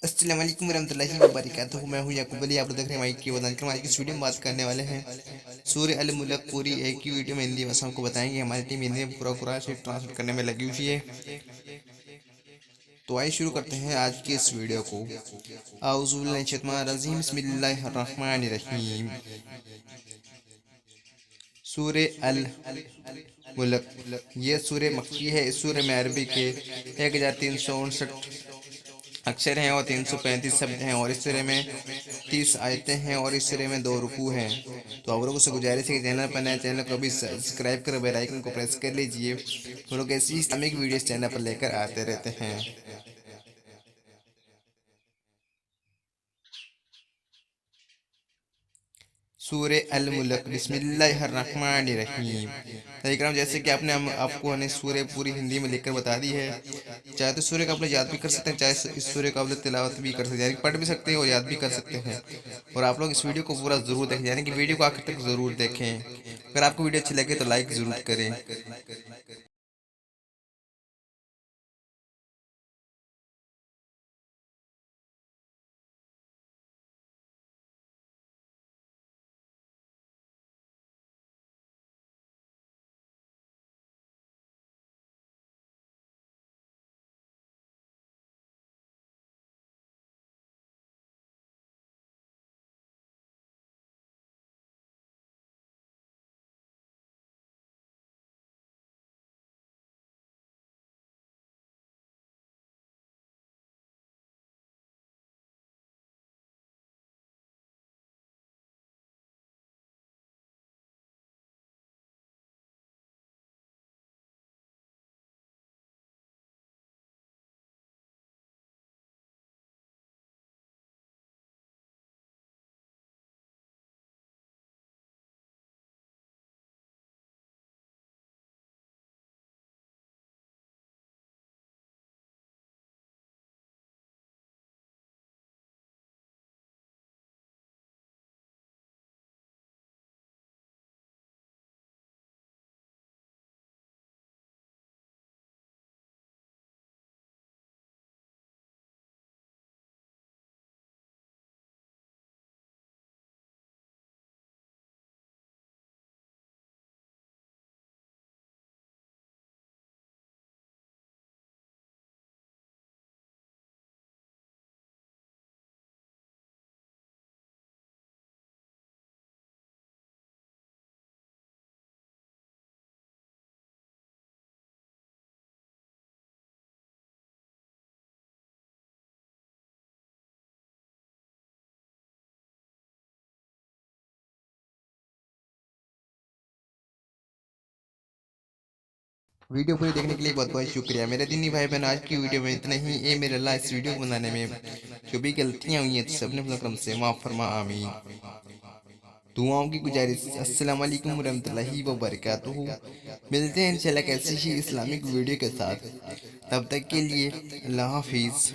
अस्सलाम वालेकुम रहमतुल्लाहि व बरकातुहू। मैं हूं याकूब अली। आप लोग देख रहे हैं माइक की वदान कर। आज की इस वीडियो में बात करने वाले हैं सूर्य अल मुल्क। पूरी एक ही वीडियो में हिंदी भाषा को बताएंगे। हमारी टीम हिंदी में पूरा पूरा से ट्रांसलेट करने में लगी हुई है। तो आइए शुरू करते हैं आज की इस वीडियो को। आऊज़ु बिल्लाहि मिनश शैतानिर रजीम, बिस्मिल्लाहिर रहमानिर रहीम। सूर्य अल मुल्क ये सूर्य मक्की है। इस सूर्य में अरबी के 1359 अक्षर हैं और 335 शब्द हैं और इस सूर्य में 30 आयतें हैं और इस सूर्य में 2 रुकू हैं। तो आप लोगों से गुजारिश है कि चैनल पर नए, चैनल को भी सब्सक्राइब कर बेल आइकन को प्रेस कर लीजिए। हम लोग ऐसी इस्लामिक वीडियोस चैनल पर लेकर आते रहते हैं। सूर्य अल मुल्क, बिस्मिल्लाहिर्रहमानिर्रहीम। तो इकराम, जैसे कि आपको सूर्य पूरी हिंदी में लिखकर बता दी है। चाहे तो सूर्य का आप लोग याद भी कर सकते हैं, चाहे इस सूर्य का आप लोग तिलावत भी कर सकते हैं, यानी पढ़ भी सकते हैं और याद भी कर सकते हैं। और आप लोग इस वीडियो को पूरा जरूर देखें, यानी कि वीडियो को आखिर तक जरूर देखें। अगर आपको वीडियो अच्छी लगे तो लाइक जरूर करें। वीडियो पूरी देखने के लिए बहुत बहुत शुक्रिया मेरे दीनी भाई बहन। आज की वीडियो में इतना ही। ए मेरे अल्लाह, इस वीडियो को बनाने में जो भी गलतियां हुई हैं तो सबने अपने करम से माफ़ फरमा, आमीन। दुआओं की गुजारिश। अस्सलाम वालेकुम रहमतुल्लाहि व बरकातुहू। मिलते हैं इंशाल्लाह कैसी ही इस्लामिक वीडियो के साथ। तब तक के लिए अल्लाह हाफिज़।